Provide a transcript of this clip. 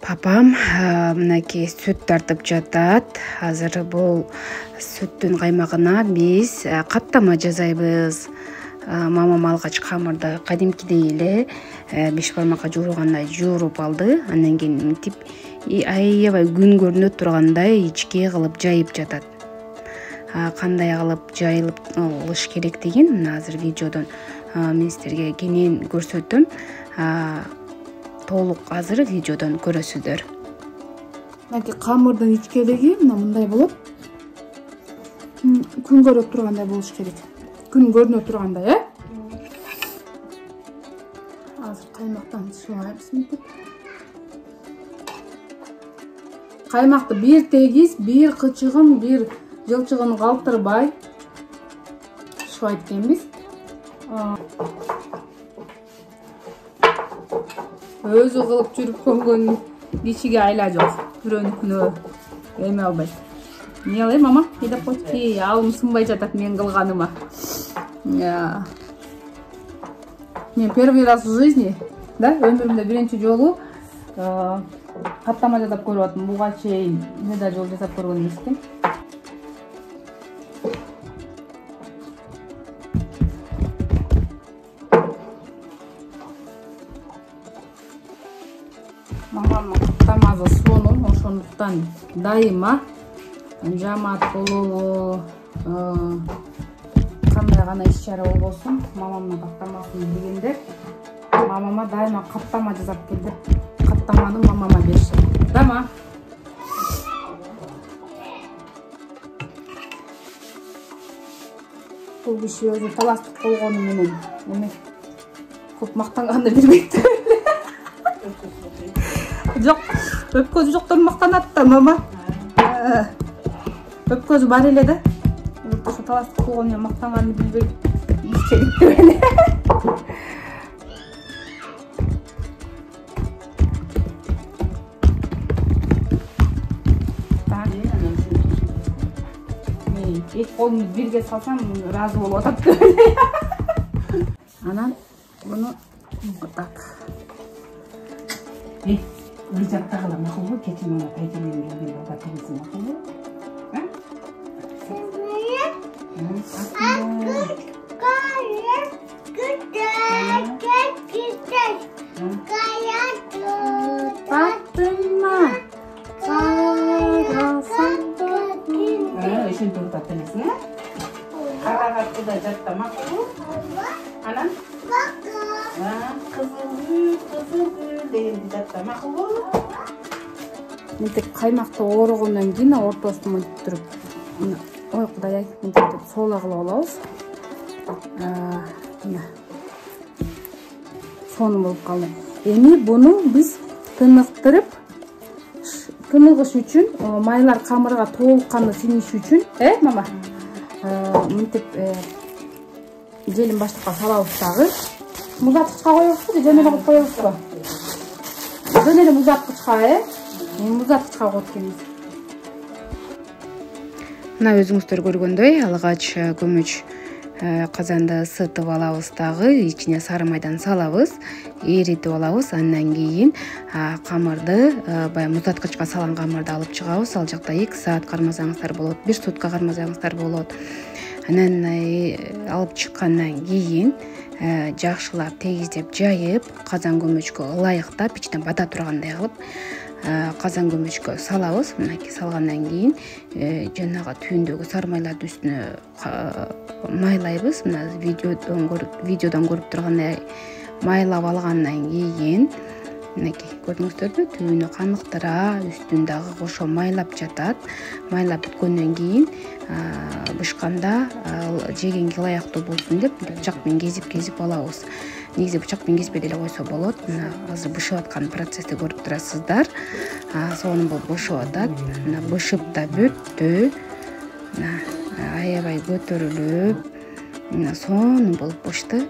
Папам мынакей сүт тартып жатат. Азыр бул сүттүн каймагына биз каттама жасайбыз. Мамам алгач камырды кадимкидей эле беш бармакка жууругандай жууруп алды. Андан кийин мынтип аябай күн көрүнө тургандай ичке кылып жайып жатат. Кандай кылып жайылып алыш керектигин мына азыр видеодон мен силерге кенен көрсөтөм. Толук азыр видеодон көрөсүздөр. Мынакей камырдын ичкелиги мындай болот. Күн көрө тургандай болуш керек. Күн көрүнө тургандай, Азыр каймактан чыгабыз мынтип. Каймакты бир тегиз, бир кычыгын, бир жылчыгын калтырбай шуайт экенбиз. Өзү кылып жүрүп көнгөн кишиге айла жок. Бирөөнүкүнө эме албайт. Не алай, мама? Не деп койчу? Алым сынбай жатат мен кылганыма. Мен первый раз в жизни, өмүрүмдө биринчи жолу каттама жасап көрүп атам. Буга чейин да жол жасап көргөн эмес экен. Мамамдын каттамасы сонун, ошондуктан дайыма жамаат болобу, кандай гана иш чара болбосун, мамамдын каттамасын билгендер мамама дайыма каттама жасап келди. Каттаманы мамама беришет. Дама. Бул киши өзү таластык болгону менен эме көп мактанганды билбейт. Жок, өпкөзү жоктон мактанат да мама. Өпкөзү бар эле да. Ошо таластык болгону менен мактанганды билбейт. Ичегип эки колумду бирге салсам ыраазы болуп атат. Анан буну так. Бир жакта калам, макулбу? Кечин мына тайжелерин келгенде ата келсин, макулбу? Ошентип атат элесиң, карагаттыда жатта, макулбу? Анан кызыл дегенде жатта, макулбу? Мынтип каймакты оорогондон кийин ортосун мынтип туруп, ой кудай-ай, мынтип соола кылып алабыз. Мына сонун болуп калды. Эми буну биз тыныктырып, тыныгыш үчүн, майлар камырга толукканды сиңиш үчүн, мама? Мынтип желин баштыкка салабыз дагы. Музаткычка коебузбу же жөн эле коюп коебузбу? Жөн эле музаткычка, музаткычка коет экенбиз. Мына өзүңүздөр көргөндөй, алгач көмөч казанды ысытып алабыз дагы, ичине сары майдан салабыз, эритип алабыз. Андан кийин камырды, баягы музаткычка салган камырды алып чыгабыз. Ал жакта 2 саат кармасаңыздар болот, 1 сутка кармасаңыздар болот. Анан алып чыккандан кийин жакшылап тегиздеп жайып, казан көмөчкө ылайыктап, ичинен бата тургандай кылып казан көмөчкө салабыз. Мынакей салгандан кийин жанагы түйүндөгү сары майларды үстүнө майлайбыз. Мына видеодон көрүп тургандай майлап алгандан кийин мынакей көрдүңүздөрбү, түйүнү каныктыра, үстүн дагы кошо майлап жатат. Майлап бүткөндөн кийин бышканда жегенге ылайыктуу болсун деп бычак менен кезип алабыз. Негизи бычак менен кеспей деле койсо болот. Мына азыр бышып аткан процессти көрүп турасыздар. Сонун болуп бышып атат. Мына бышып да бүттү. Мына аябай көтөрүлүп, мына сонун болуп бышты.